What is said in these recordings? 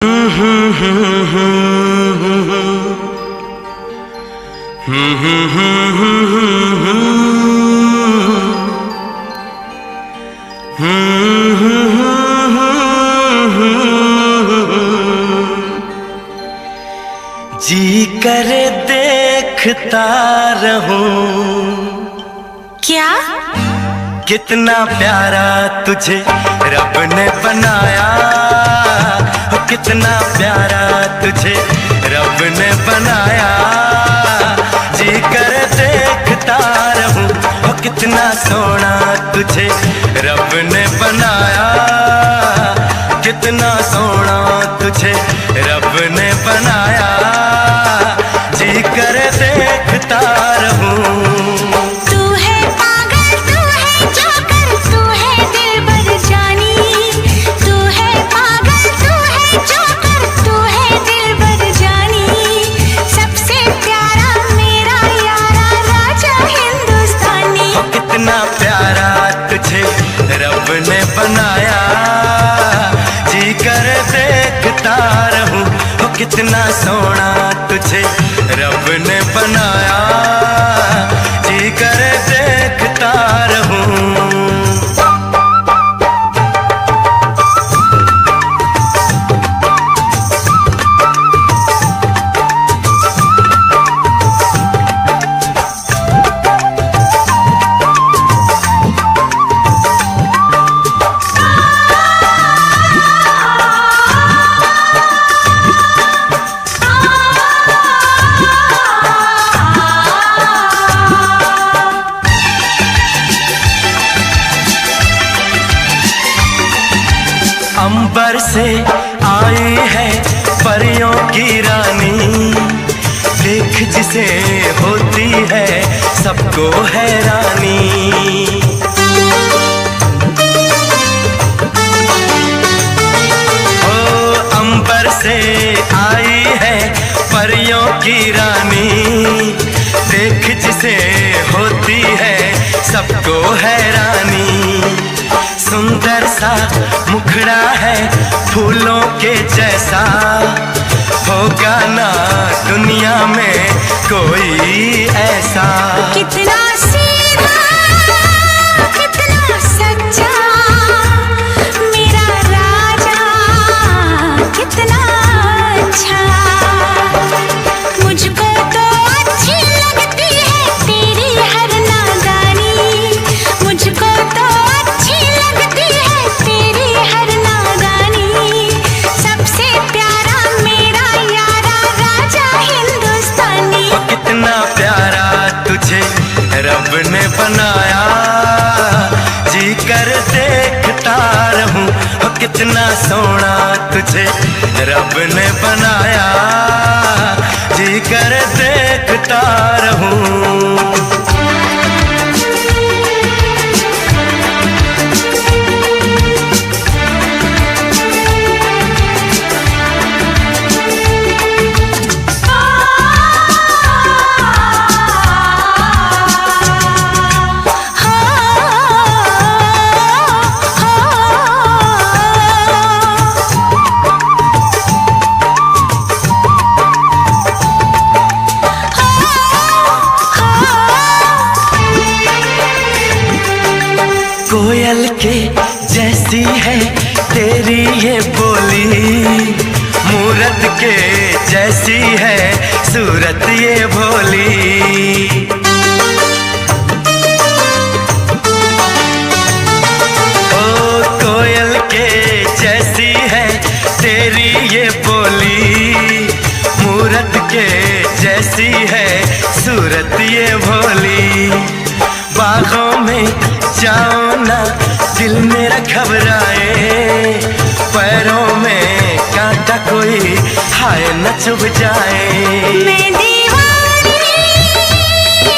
जी करे देखता रहूं क्या? कितना प्यारा तुझे रब ने बनाया, कितना प्यारा तुझे रब ने बनाया। जी करे देखता रहूं कितना सोना तुझे रब ने बनाया, कितना सोना तुझे रब ने बनाया। जी करे देखता रहूं। तू है पागल, तू है जोकर, तू है दिलबर जानी। तू है पागल, तू है जोकर, तू है दिलबर जानी। सबसे प्यारा मेरा यारा राजा हिंदुस्तानी। कितना प्यारा तुझे रब ने बनाया। जी कर देखता रहूं कितना सोना तुझे रब ने बनाया। जी कर देखता रहूं। अंबर से आई है परियों की रानी, देख जिसे होती है सबको हैरानी। ओ अंबर से आई है परियों की रानी, देख जिसे होती है सबको हैरानी। सुंदर सा मुखड़ा है फूलों के जैसा, होगा ना दुनिया में कोई ऐसा। कितना सीधा, कितना सच्चा मेरा राजा, कितना अच्छा। मुझको तो अच्छी लगती है तेरी हर नादानी। मुझको तो अच्छी लगती है तेरी हर नादानी। सबसे प्यारा मेरा यारा राजा हिंदुस्तानी। कितना प्यारा तुझे रब ने बनाया। जी कर देखता रहूं कितना सोना तुझे रब ने बनाया। जी कर देखता रहूं। कोयल के जैसी है तेरी ये बोली, मूरत के जैसी है सूरत ये भोली। ओ कोयल के जैसी है तेरी ये बोली, मूरत के जैसी है सूरत ये भोली। बागों में जाओ ना दिल मेरा घबराए, पैरों में कांटा कोई हाय न चुभ जाए। मैं दीवानी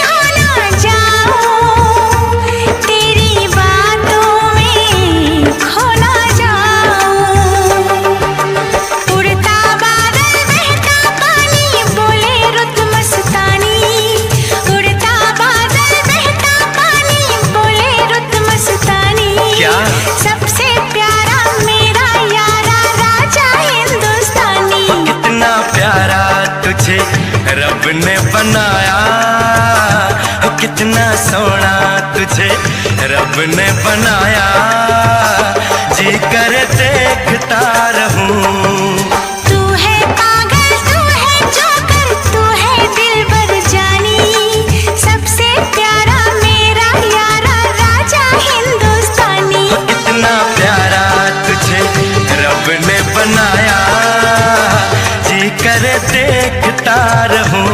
हो ना जाऊं, तेरी बातों में खो ना जाऊं। उड़ता बादल बहता पानी बोले रुत मस्तानी। उड़ता बादल बहता पानी बोले रुत मस्तानी। क्या? सबसे प्यारा मेरा यारा राजा हिंदुस्तानी। तुझे रब ने बनाया, कितना सोना तुझे रब ने बनाया, जी कर देखता रहूं। तू है पागल, तू है जोकर, तू है दिलबर जानी, सबसे प्यारा मेरा यारा राजा हिंदुस्तानी। कितना प्यारा तुझे रब ने बनाया, जी कर देखता रहूं।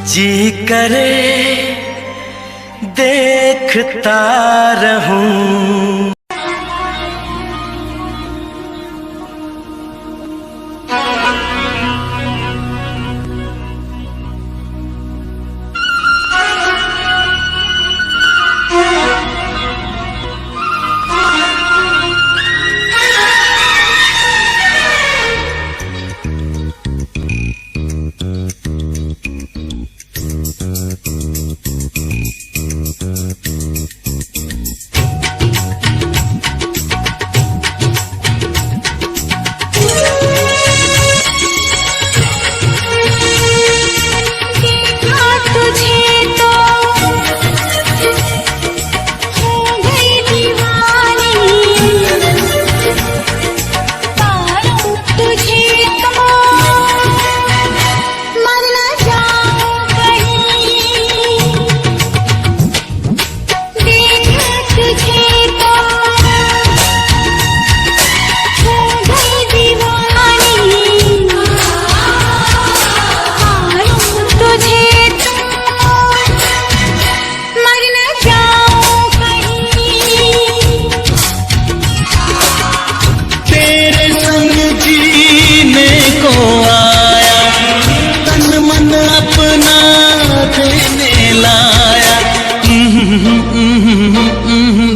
जी करे देखता रहूं।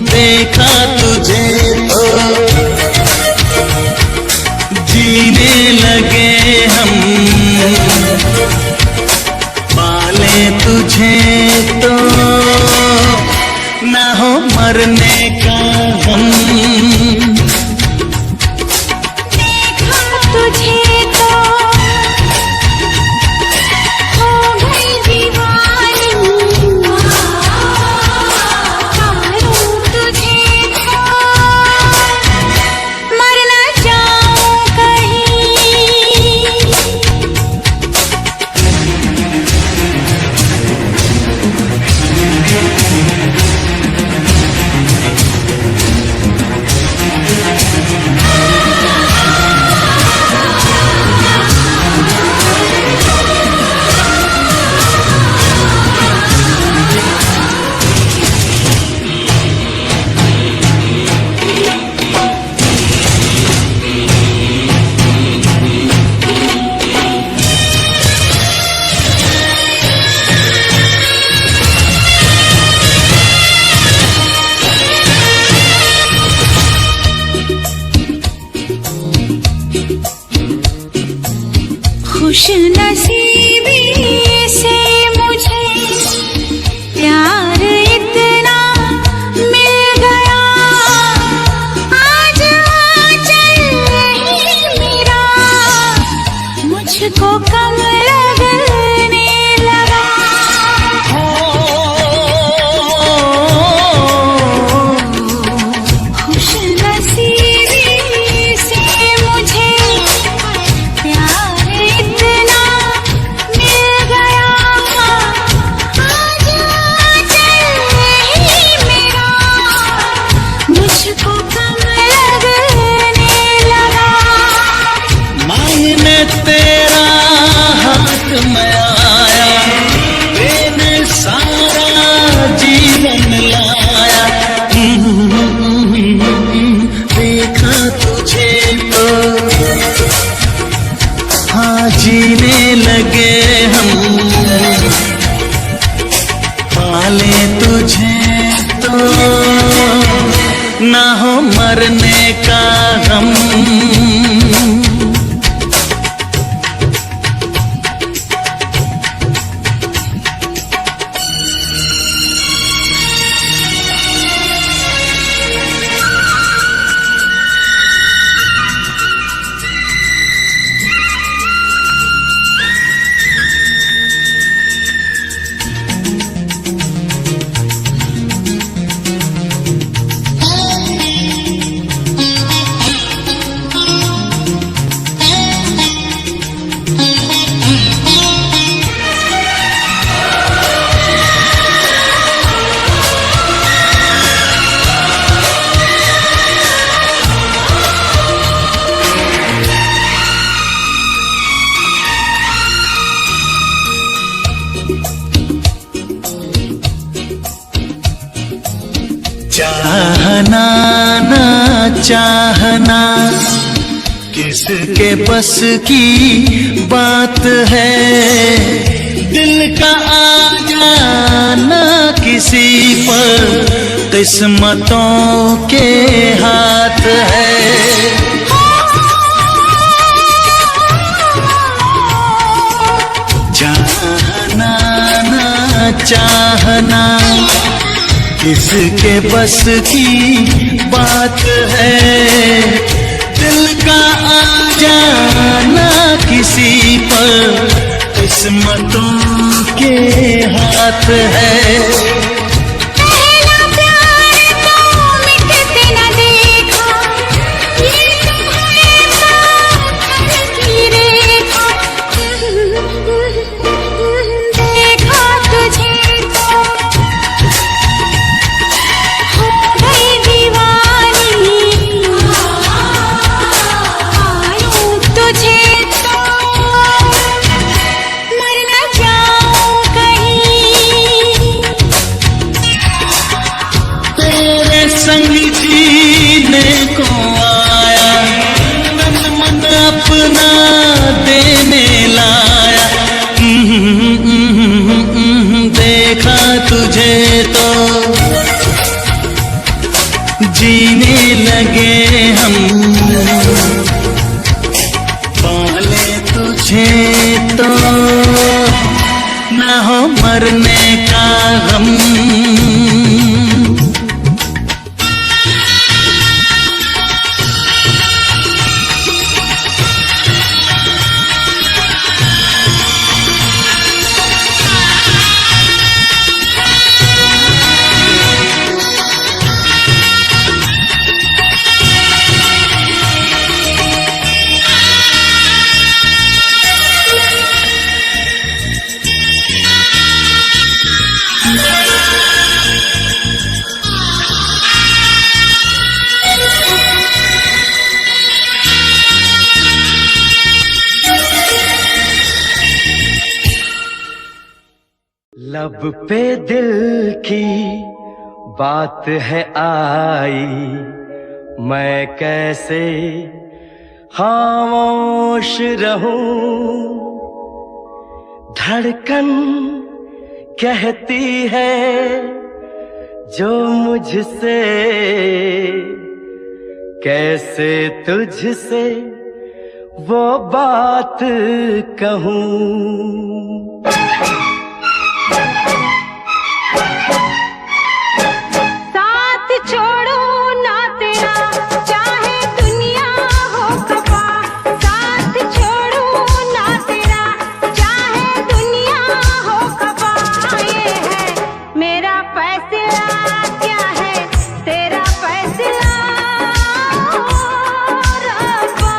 देखा तुझे तो जीने लगे हम, पाले तुझे तो ना हो मरने का हम। देखा तुझे तो हो गई दीवानी, पालूं तुझे तो मर न जाऊं कहीं। खुश नसीबी से मुझे प्यार इतना मिल गया, आज आंचल ही मेरा मुझको कम लगने लगा। खुश नसीबी से मुझे प्यार इतना मिल गया, आज आंचल ही मेरा मुझको कम लगने लगा। मांगने तेरा हाथ में आया, मैंने सारा जीवन लाया। देखा तुझे तो हाँ जीने लगे हम, पाले तुझे तो ना हो मरने का गम। चाहना ना चाहना किसके बस की बात है, दिल का आ जाना किसी पर किस्मतों के हाथ है। चाहना ना चाहना किसके बस की बात है, दिल का आ जाना किसी पर किस्मतों के हाथ है। पहला प्यार तो मिटते न देखा, ये तुम्हारे साथ की रेखा, देखा तुझे तो हो गई दीवानी, आयूं तुझे तो मर न जाऊं कहीं। तेरे संग जीने को आया, तन मन अपना देने लाया, देखा तुझे तो जीने लगे हम, पाले तुझे तो ना हो मरने का गम। लब पे दिल की बात है आई, मैं कैसे खामोश रहूं। धड़कन कहती है जो मुझसे, कैसे तुझसे वो बात कहूं। साथ छोड़ो ना तेरा चाहे दुनिया हो खफा, साथ छोड़ो ना तेरा चाहे दुनिया हो खफा। ये है मेरा फैसला, क्या है तेरा फैसला रब्बा।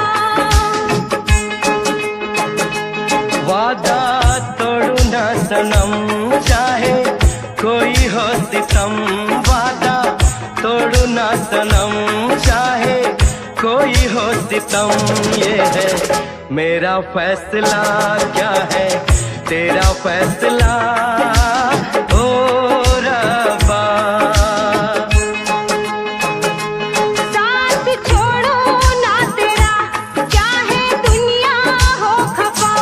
वादा तोड़ू ना सनम चाहे कोई हो सितम, वादा तोड़ू ना सनम चाहे कोई हो सितम। ये है मेरा फैसला, क्या है तेरा फैसला ओ रब्बा। साथ छोड़ो ना तेरा चाहे दुनिया हो खफा।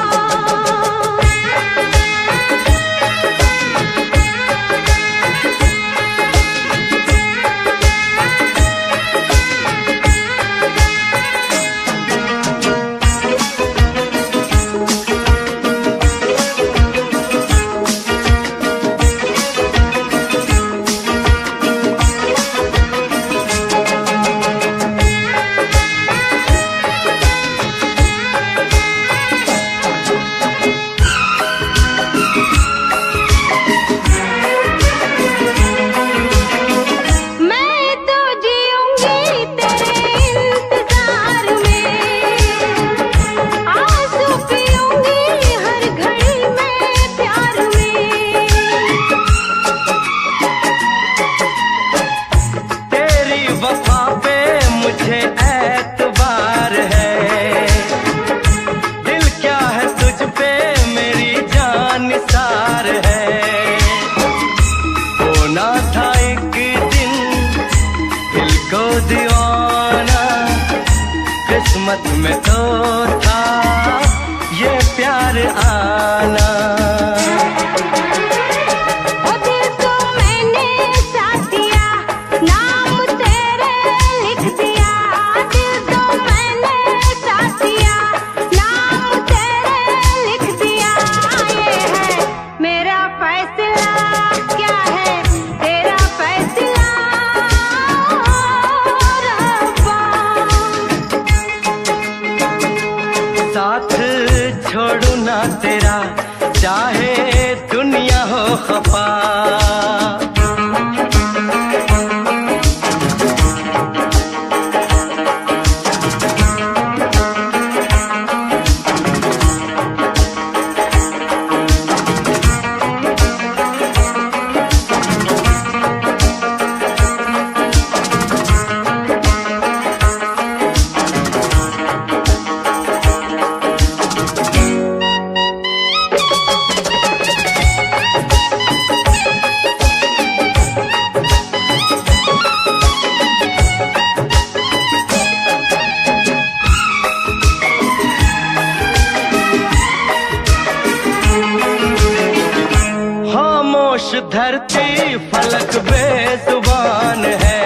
दीवाना, किस्मत में तो था ये प्यार आना। ओ दिल को मैंने साथ दिया, नाम तेरे लिख दिया। दिल को मैंने साथ दिया, नाम तेरे लिख दिया। ये है मेरा फैसला, क्या है तेरा फैसला रब्बा। साथ छोड़ू ना तेरा, चाहे दुनिया हो खफा। खामोश धरती फलक बेजुबान है,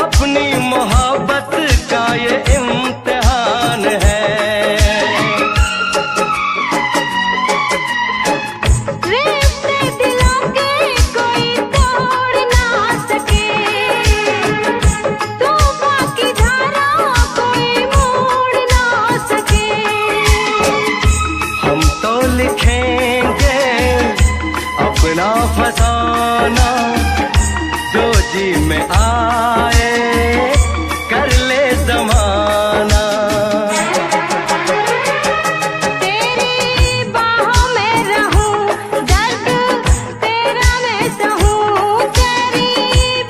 अपनी मोहब्बत का ये इम्तिहान है। रिश्ते दिलों के कोई तोड़ ना सके, तूफान की धारा कोई मोड़ ना सके। हम तो लिखेंगे अपना फसाना, जो जी में आए कर ले जमाना। तेरी बाहों में रहूं, दर्द तेरा मैं सहूं। तेरी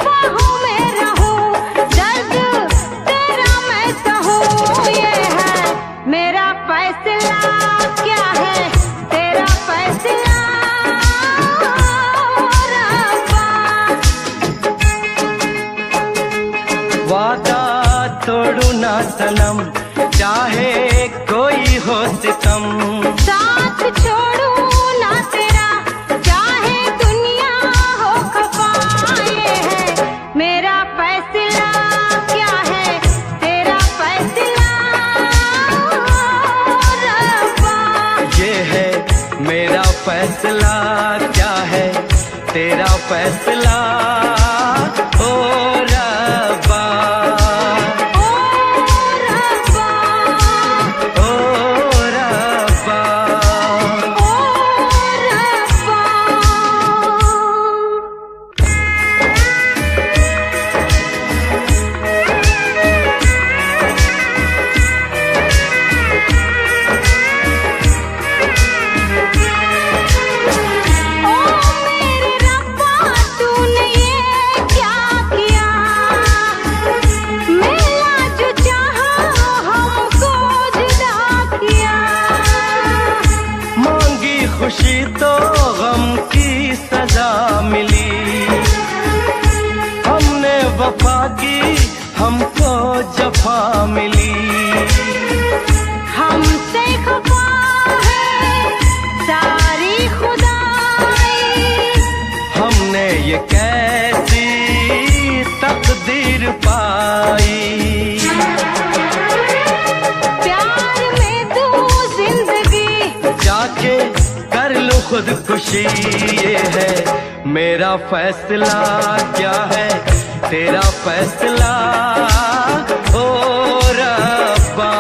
बाहों में रहूं, दर्द तेरा मैं सहूं। ये है मेरा फैसला, क्या है तेरा फैसला रब्बा। वादा तोड़ू ना सनम, चाहे कोई हो सितम। साथ छोड़ू ना तेरा, चाहे दुनिया हो खफा। ये है मेरा फैसला, क्या है तेरा फैसला रब्बा। ये है मेरा फैसला, क्या है तेरा फैसला ओ रब्बा। ओ रब्बा, ओ रब्बा, ओ रब्बा। ओ मेरे रब्बा, तूने ये क्या किया। मिला जो चाहा हमको जुदा किया। मांगी खुशी तो गम की सजा मिली। हमने वफा की, हमको जफा मिली। हमसे खफा है सारी खुदाई। हमने ये कैसी तकदीर पाई। प्यार में तू जिंदगी, जाके कर लो खुदकुशी। ये है मेरा फैसला, क्या है तेरा फैसला ओ रब्बा।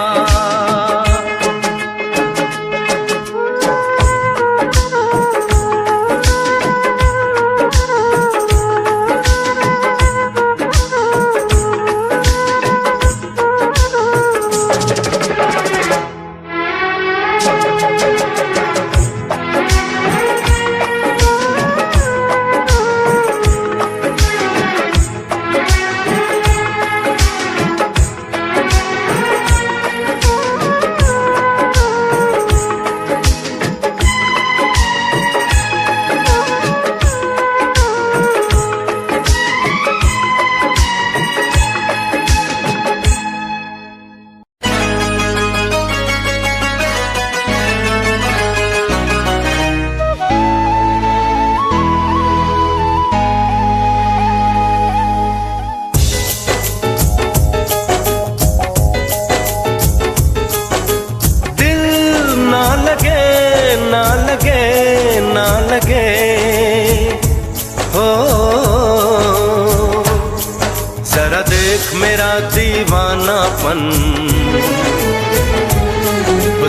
देख मेरा दीवानापन,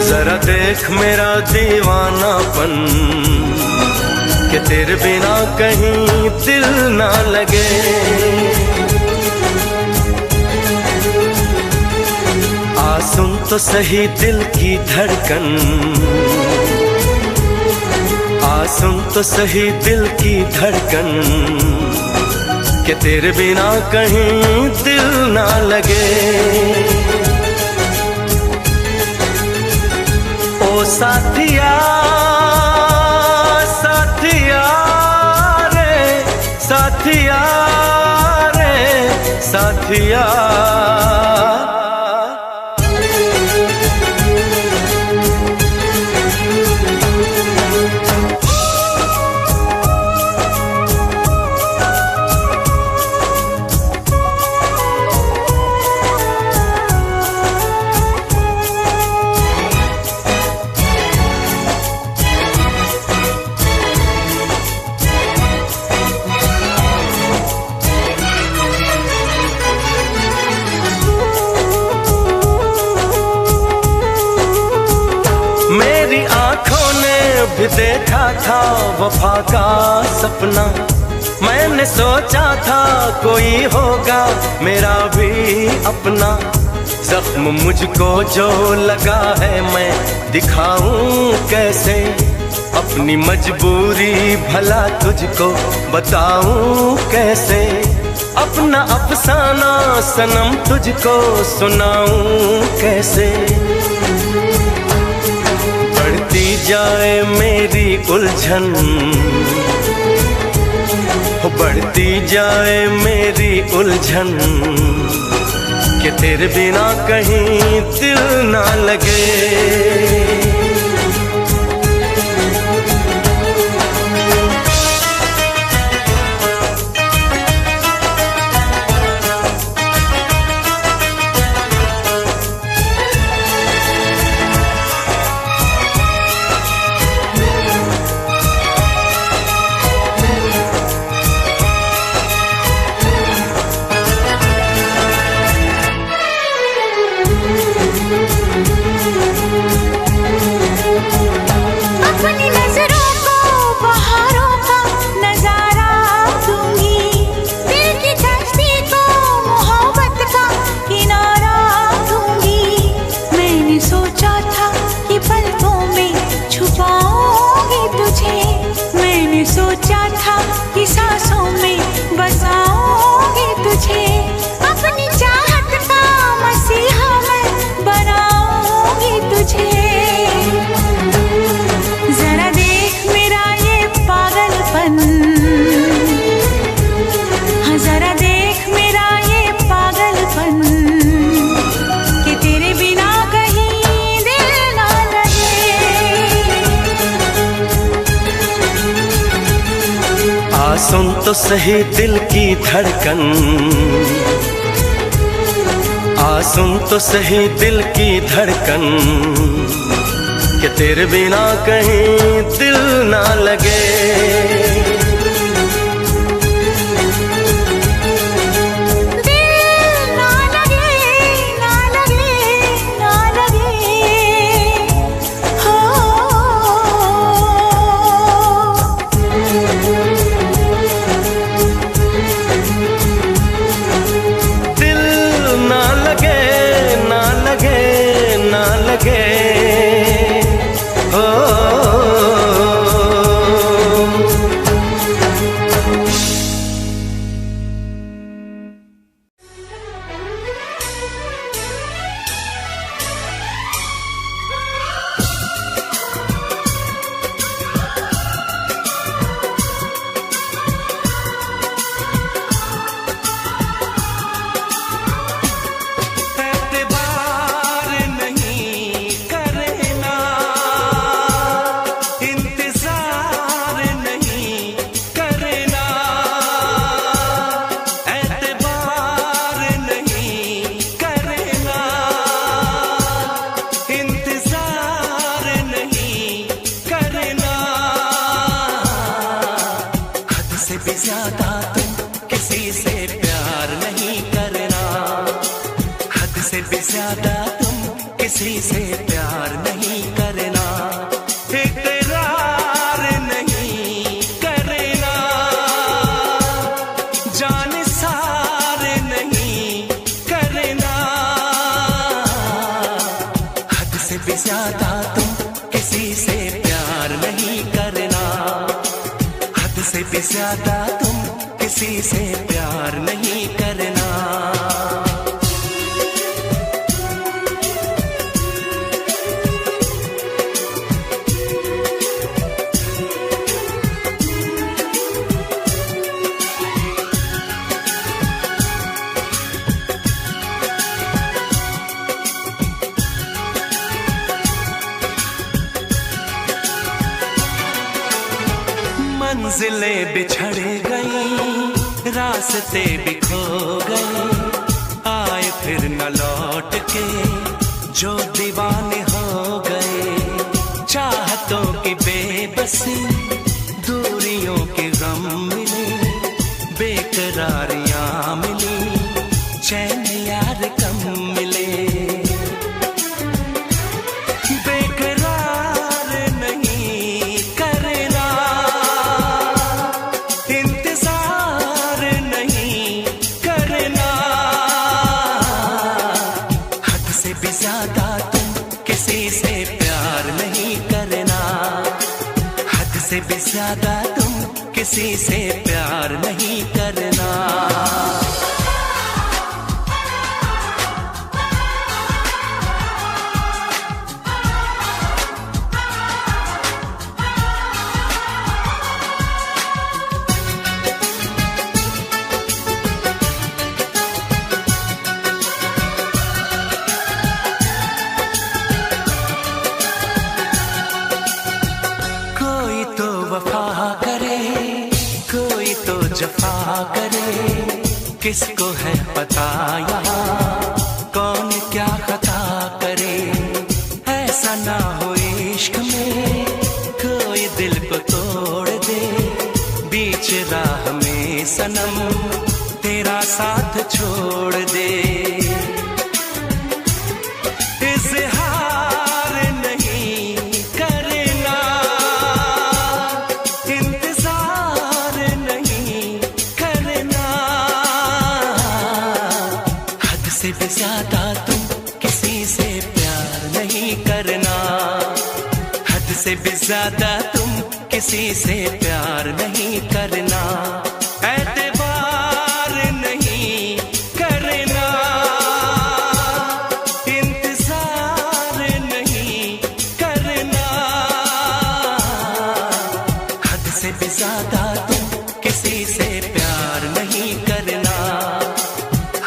जरा देख मेरा दीवानापन, कि तेरे बिना कहीं दिल ना लगे। आ सुन तो सही दिल की धड़कन, आ सुन तो सही दिल की धड़कन, कि तेरे बिना कहीं दिल ना लगे। ओ साथिया साथिया रे, साथिया रे साथिया। मेरी आंखों ने भी देखा था वफा का सपना, मैंने सोचा था कोई होगा मेरा भी अपना। जख्म मुझको जो लगा है मैं दिखाऊं कैसे, अपनी मजबूरी भला तुझको बताऊं कैसे। अपना अफसाना सनम तुझको सुनाऊं कैसे। बढ़ती जाए मेरी उलझन, बढ़ती जाए मेरी उलझन, कि तेरे बिना कहीं दिल ना लगे। अपनी नजरों को बहारों का नजारा दूंगी, दिल की कश्ती को मोहब्बत का किनारा दूंगी। मैंने सोचा था कि पलकों में छुपाऊंगी तुझे, मैंने सोचा था कि सांसों में बसाऊंगी तुझे। अपनी चाहत का मसीहा मैं बनाऊंगी तुझे। जरा देख मेरा ये पागलपन, हाँ जरा देख मेरा ये पागलपन, कि तेरे बिना कहीं दिल ना लगे। आ सुन तो सही दिल की धड़कन, आ सुन तो सही दिल की धड़कन, कि तेरे बिना कहीं दिल ना लगे। दिल ना लगे, ना लगे, ना लगे, हो। दिल ना लगे, ना लगे, ना लगे, हो। से भी ज्यादा तुम किसी से प्यार नहीं करना, इकरार नहीं करना, जान सार नहीं करना। हद से भी ज्यादा तुम किसी से प्यार नहीं करना, हद से भी ज्यादा तुम किसी से प्यार नहीं करना। मंजिलें बिछड़ गई, रास्ते भी खो गए, आए फिर न लौट के जो दीवाने हो गए। चाहतों की बेबसी, दूरियों के गम मिले, बेकरारियां मिली, चैन यार कम मिले। से भी ज्यादा तुम किसी से प्यार नहीं करना। जफा करे, किसको है पता यहाँ कौन क्या खता करे। ऐसा ना हो इश्क में कोई दिल को तोड़ दे, बीच राह में सनम तेरा साथ छोड़ दे। इज़हार नहीं करना, इंतजार नहीं करना, हद से भी ज्यादा तुम किसी से प्यार नहीं करना, हद से भी ज्यादा तुम किसी से प्यार नहीं करना। एतबार नहीं करना, इंतजार नहीं करना, हद से भी ज्यादा तुम किसी से प्यार नहीं करना,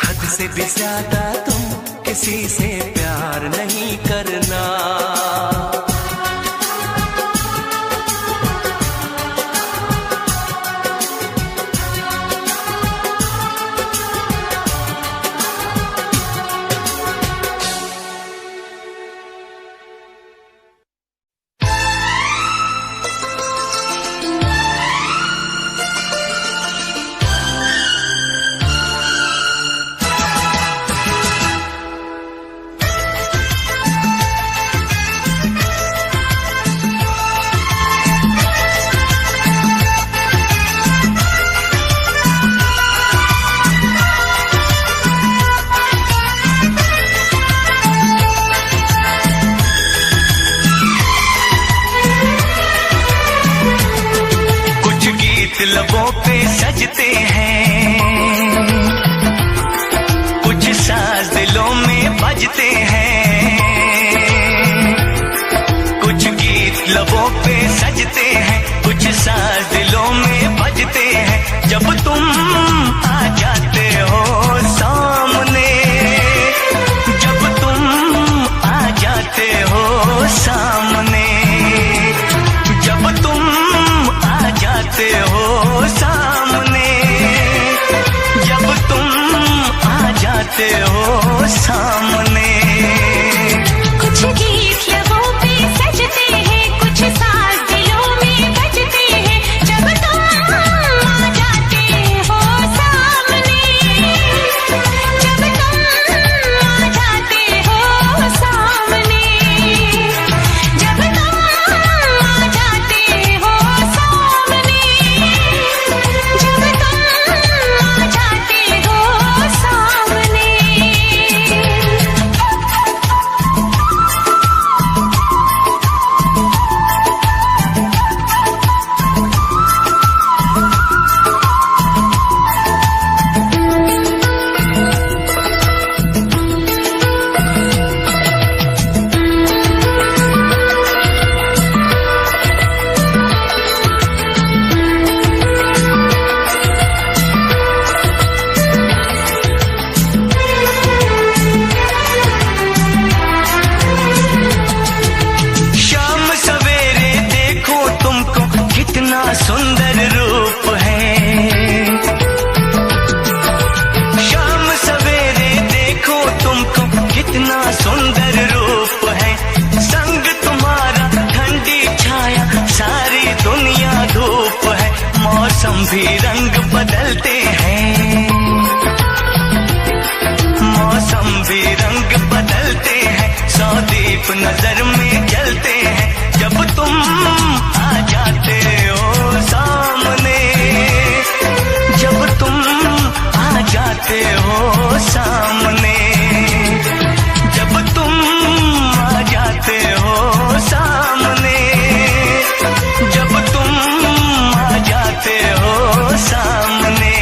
हद से भी ज्यादा तुम किसी से प्यार नहीं करना। सामने, जब तुम आ जाते हो सामने, जब तुम आ जाते हो सामने।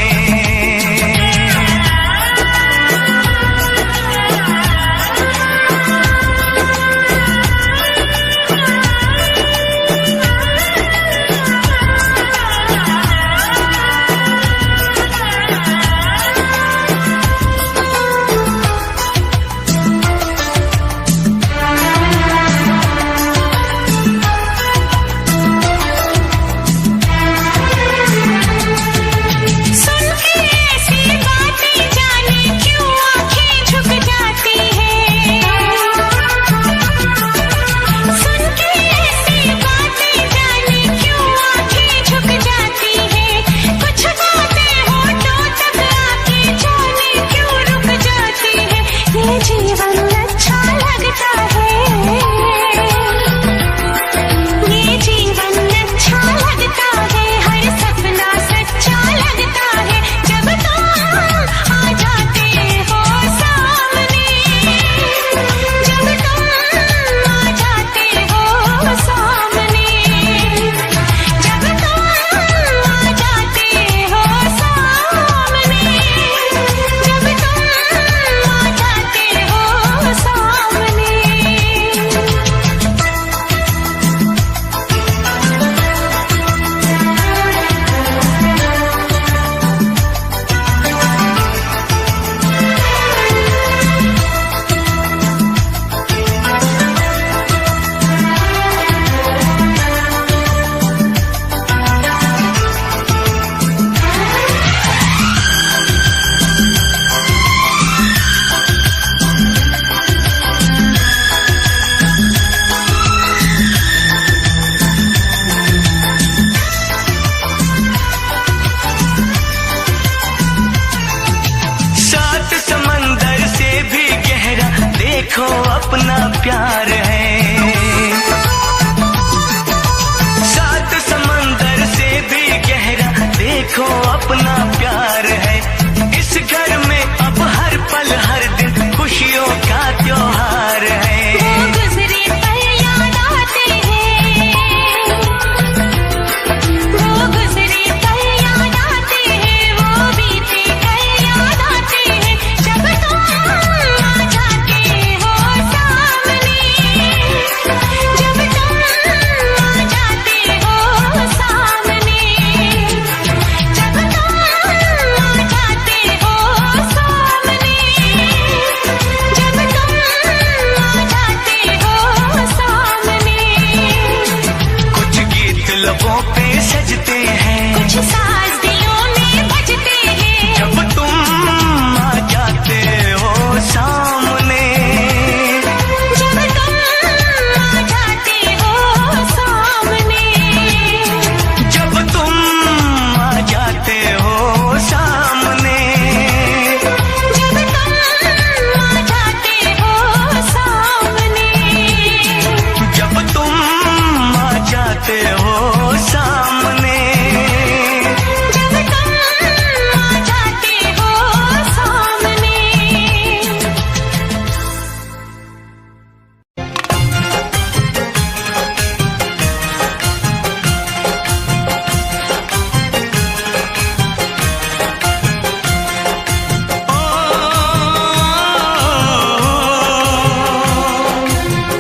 देखो अपना प्यार है, सात समंदर से भी गहरा देखो अपना प्यार है। इस घर में अब हर पल हर दिन खुशियों का त्योहार है। वो गुजरे पल याद आते हैं, वो गुजरे पल याद आते हैं, वो बीते पल याद आते हैं। जब तुम आ जाते हो सामने, जब तुम आ जाते हो सामने, जब तुम आ जाते हो सामने, जब तुम आ जाते हो सामने। कुछ गीत लबों पे सजते हैं, कुछ साज दिलों में बजते हैं, जब तुम आ जाते हो सामने, जब तुम आ जाते हो सामने, जब तुम आ जाते हो सामने, जब तुम आ जाते हो सामने, जब तुम आ जाते हो सामने। जब तुम आ जाते हो सामने।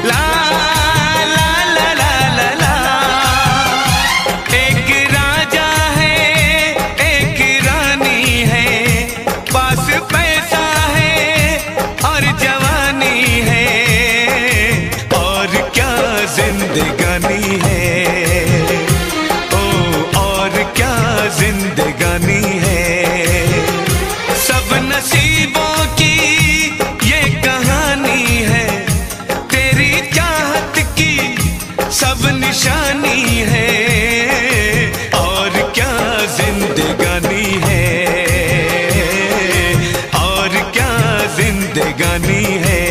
ला ला ला ला ला ला, एक राजा है एक रानी है, पास पैसा है और जवानी है, और क्या जिंदगानी है, ओ और क्या जिंदगानी है। सब नसीबों की ये कहानी है, तेरी चाहत की सब निशानी है, और क्या जिंदगानी है, और क्या जिंदगानी है।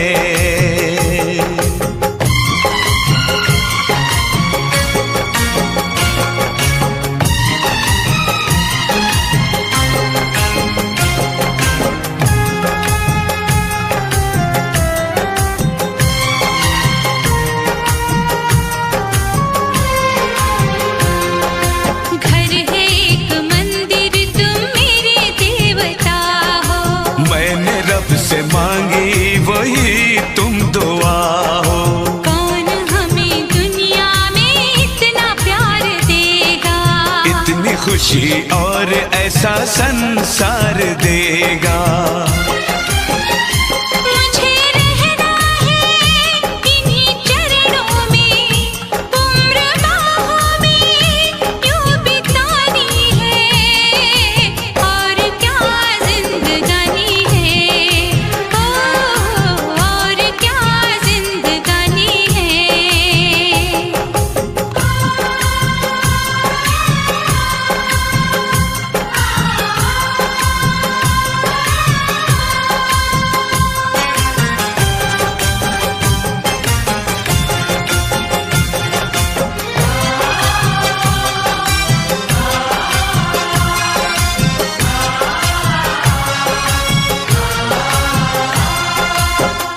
रब से मांगी वही तुम दुआ हो। कौन हमें दुनिया में इतना प्यार देगा, इतनी खुशी और ऐसा संसार देगा। मुझे रहना है इन्हीं चरणों में, उम्र बाहों में यूं बितानी है, और क्या जिंदगानी है, और क्या जिंदगानी है।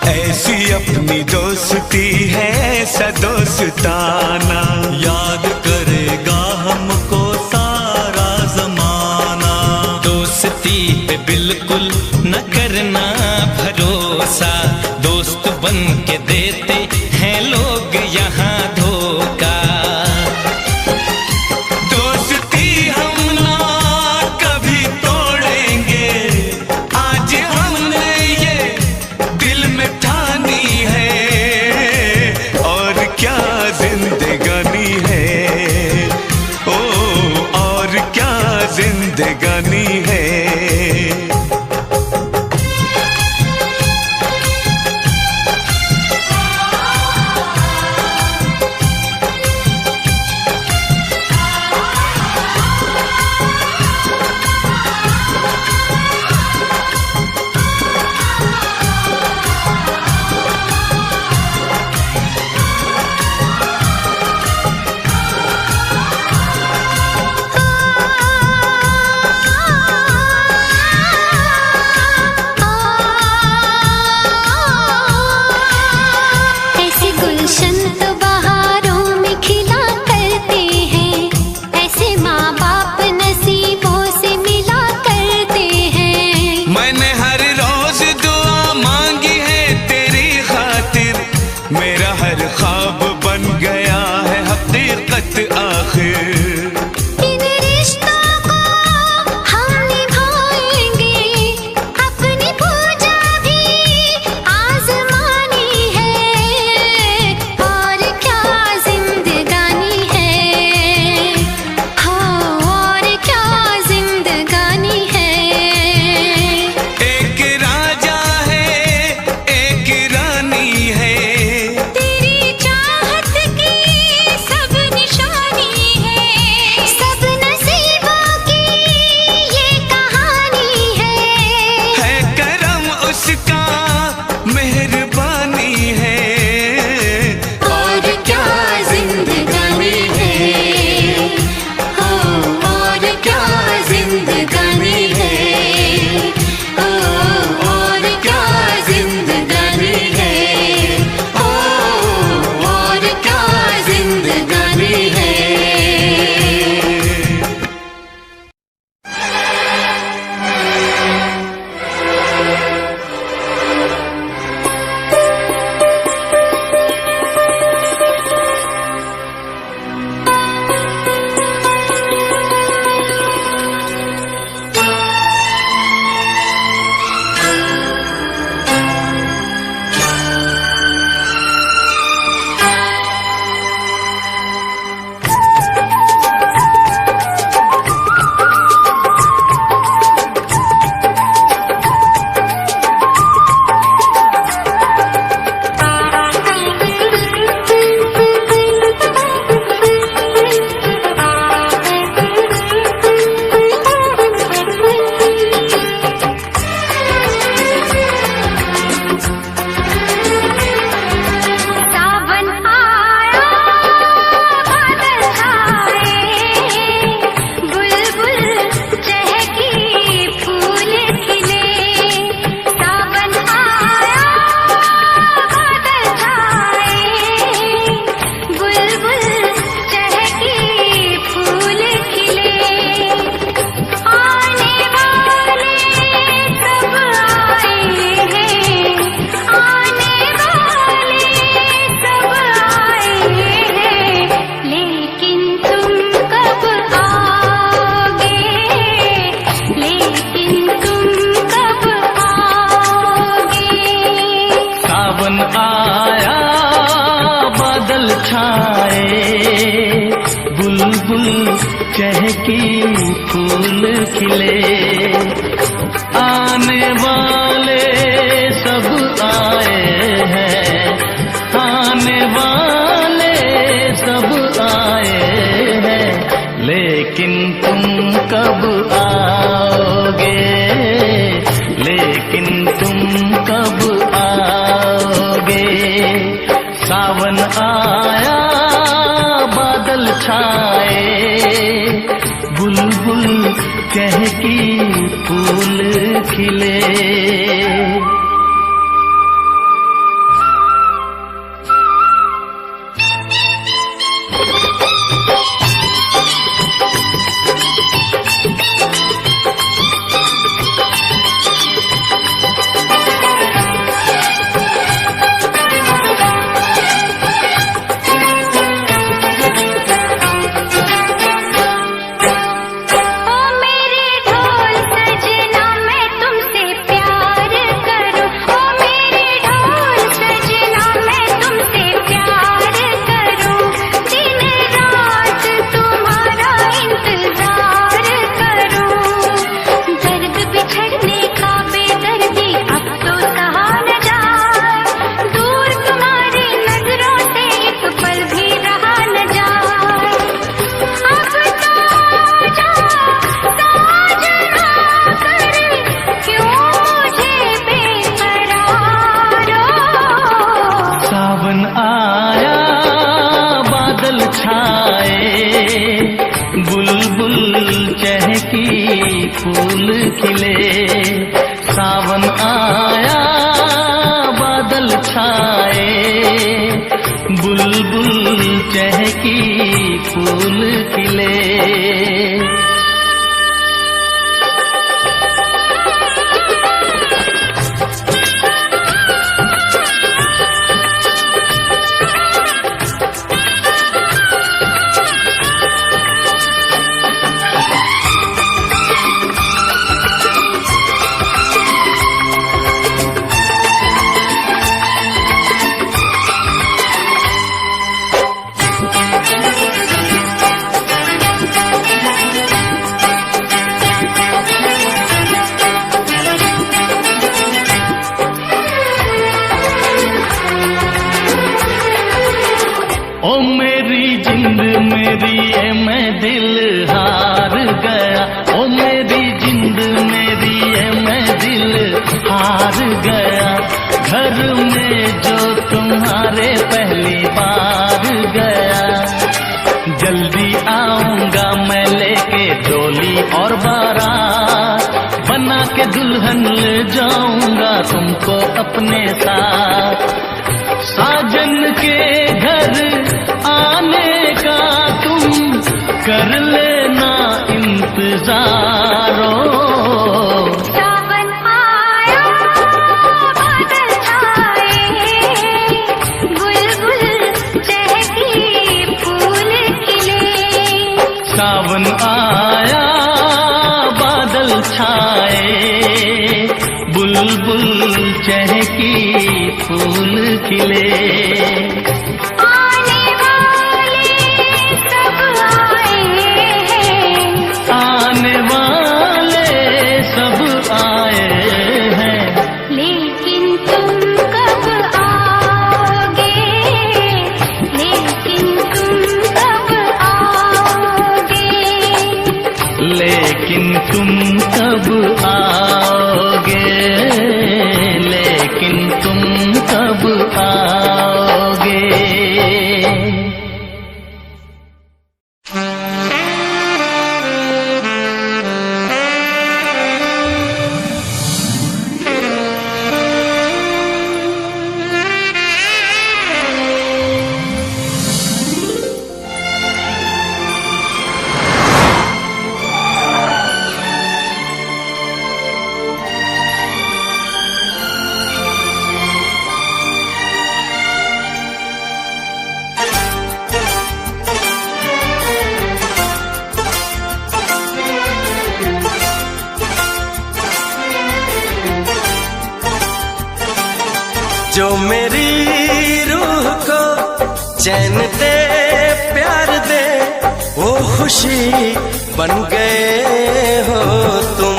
ऐसी अपनी दोस्ती है ऐसा दोस्ताना, याद करेगा हमको सारा जमाना। दोस्ती पे बिल्कुल न करना भरोसा, दोस्त बन के देते हैं लोग यहाँ धोखा। दोस्ती हम ना कभी तोड़ेंगे, आज हमने ये दिल में ठानी है, और क्या जिंदगानी है, ओ और क्या जिंदगानी है। चहकी फूल खिले। आने वाले सब आए हैं, आने वाले सब आए हैं, लेकिन तुम कब आओगे, लेकिन तुम कब आओगे। सावन आया बादल छाए, बुलबुल चहकी फूल खिले। फूल खिले। सावन आया बादल छाए, बुलबुल चहकी फूल खिले। ओ मेरी जिंद मेरी ये मैं दिल हार गया, ओ मेरी जिंद मेरी ये मैं दिल हार गया। घर में जो तुम्हारे पहली बार गया, जल्दी आऊंगा मैं लेके डोली और बारात, बना के दुल्हन ले जाऊंगा तुमको अपने साथ। साजन के घर आने का तुम कर लेना इंतजारो। सावन आया बादल छाए, बुलबुल चहकी फूल खिले। सावन आया बादल छाए, बुलबुल चहकी फूल खिले। आने वाले सब आए हैं, आने वाले सब आए हैं, लेकिन तुम कब आओगे, लेकिन तुम कब आओगे। लेकिन तुम कब आओगे, लेकिन तुम कब आओगे। जो मेरी रूह को चैन दे प्यार दे, वो खुशी बन गए हो तुम,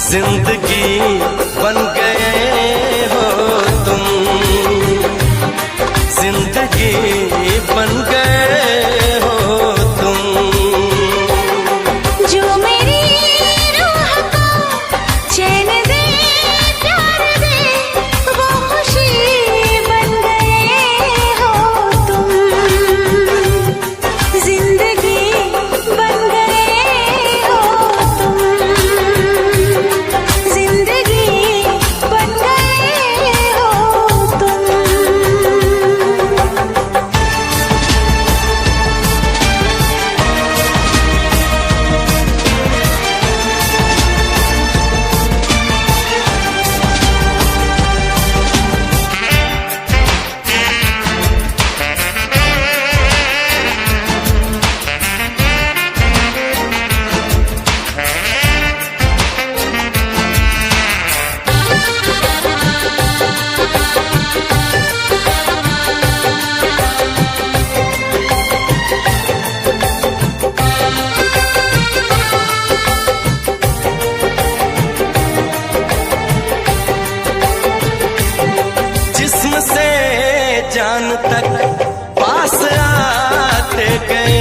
जिंदगी बन गए हो तुम, जिंदगी बन गए हो तुम। जो मेरी रूह को चैन दे प्यार दे वो खुशी बन गए हो तुम, जिंदगी बन गए हो तुम, जिंदगी बन गए हो तुम। जिस्म से जान तक पास आते गए,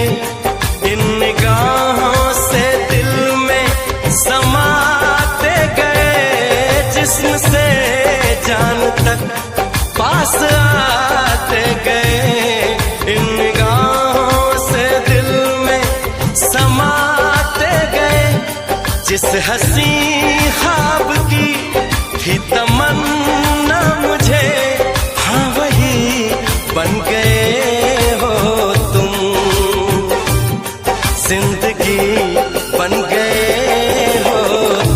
इन निगाहों से दिल में समाते गए। जिस्म से जान तक पास आते गए, इन निगाहों से दिल में समाते गए। जिस हंसी ख्वाब की थी तमन्ना मुझे, हाँ वही बन गए हो तुम, जिंदगी बन गए हो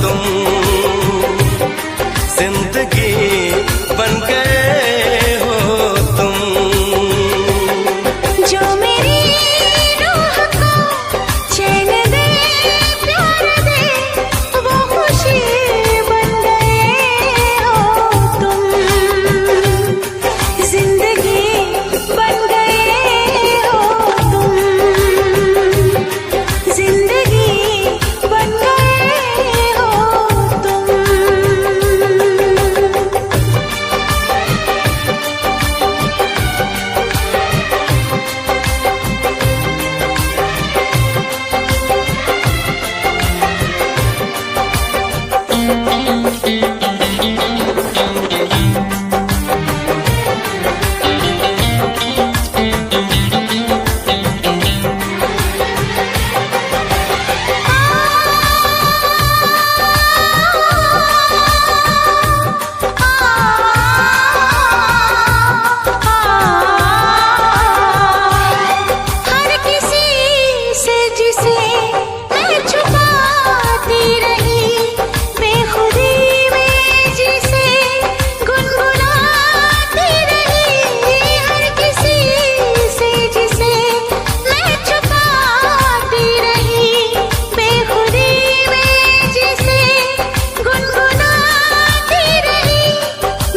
तुम, जिंदगी बन गए हो तुम। जो मेरी रूह को चैन दे प्यार दे वो खुशी बन गए हो तुम, जिंदगी बन गए हो तुम, जिंदगी बन गए हो तुम। हर किसी से जिसे मैं छुपाती रही, बेखुदी में जिसे गुनगुनाती रही। हर किसी से जिसे मैं छुपाती रही, बेखुदी में जिसे गुनगुनाती रही।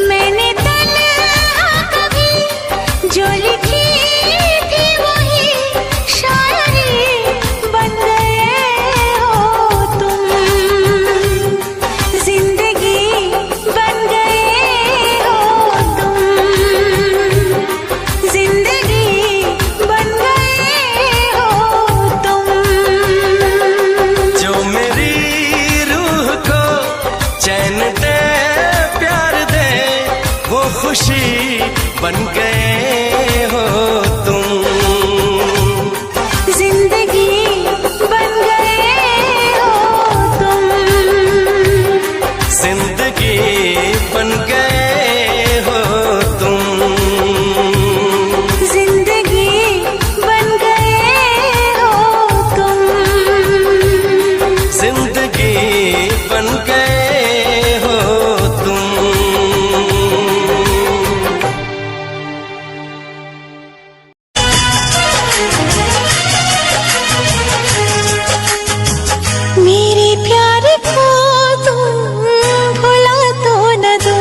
मैंने तन्हा कभी जो लिखी थी वही शायरी बन गए हो तुम, जिंदगी बन गए हो तुम, जिंदगी बन गए हो तुम। जो मेरी रूह को चैन दे प्यार दे वो खुशी बन गए हो तुम, जिंदगी बन गए हो तुम, जिंदगी बन गए हो तुम, जिंदगी बन गए हो तुम। जिंदगी बन गए हो तुम। मेरे प्यार को तुम भुला तो न दो,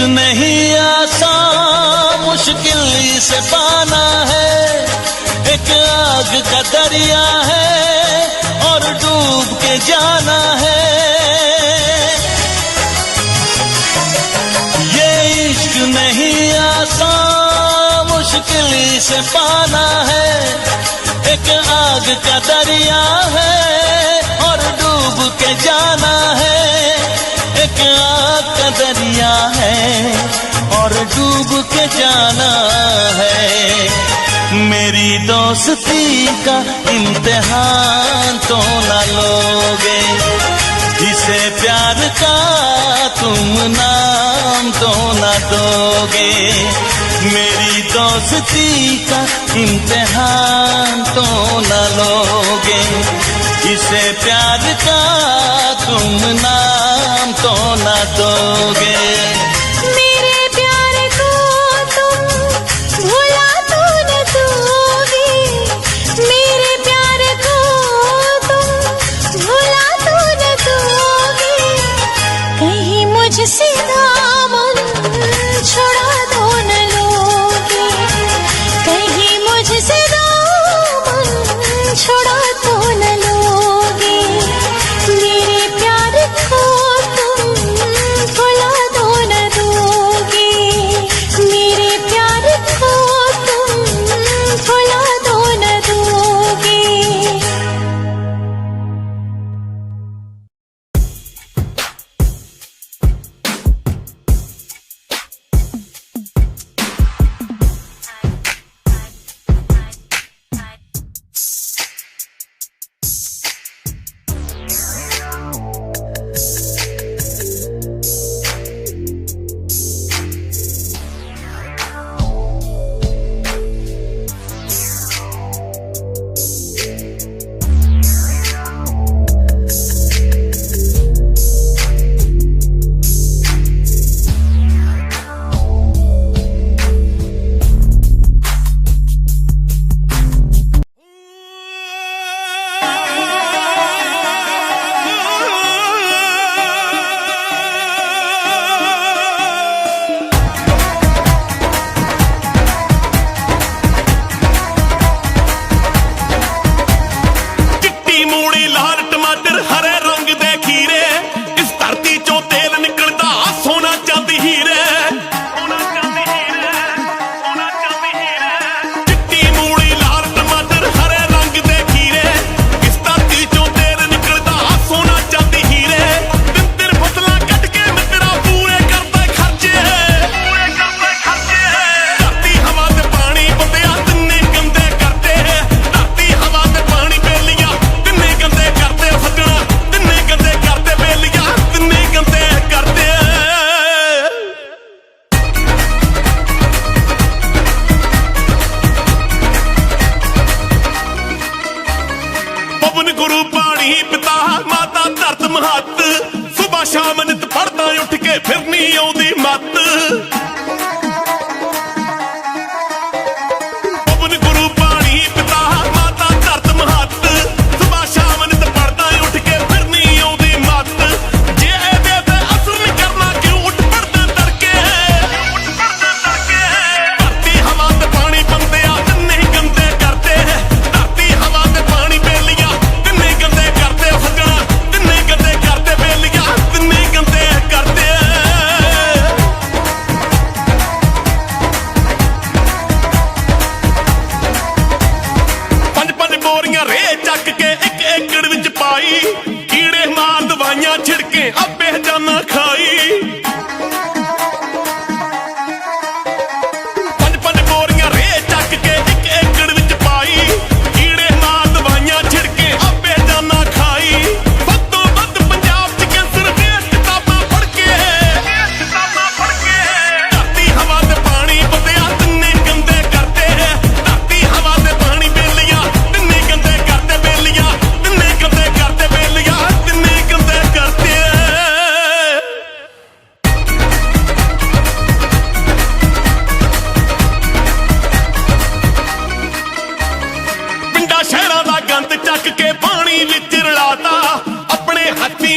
नहीं आसान, मुश्किल से पाना है। एक आग का दरिया है और डूब के जाना है। ये इश्क नहीं आसान, मुश्किल से पाना है। एक आग का दरिया है और डूब के जाना है। एक आग का दरिया है और डूब के जाना है। मेरी दोस्ती का इम्तिहान तो न लोगे, जिसे प्यार का तुम नाम तो न दोगे। मेरी दोस्ती का इम्तिहान तो न लोगे, जिसे प्यार का तुम नाम तो न दोगे। मेरे प्यार को तुम भुला तो न दोगे, मेरे प्यार को तुम भुला तो न दोगे। कहीं मुझसे दामन छुड़ा तो न लोगे, कहीं मुझसे दामन छुड़ा तो न लोगे। मेरे प्यार को तुम भुला तो न दोगे, मेरे प्यार को तुम भुला तो न दोगे।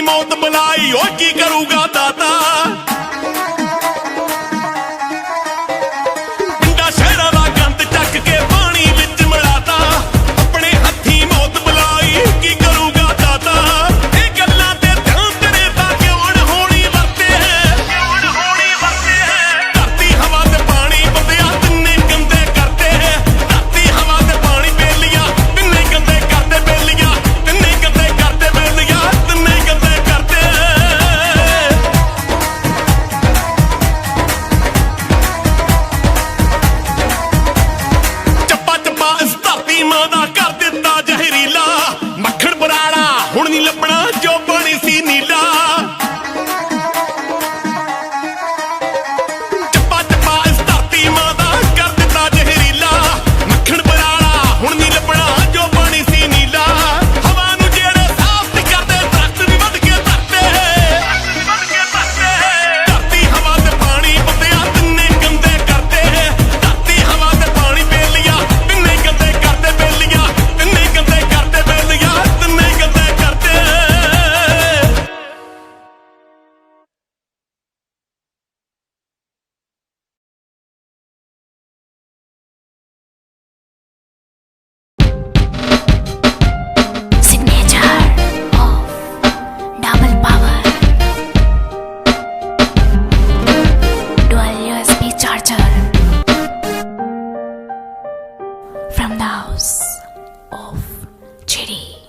मौत बुलाई और की करूंगा दाता। Kajal from the house of Chiri.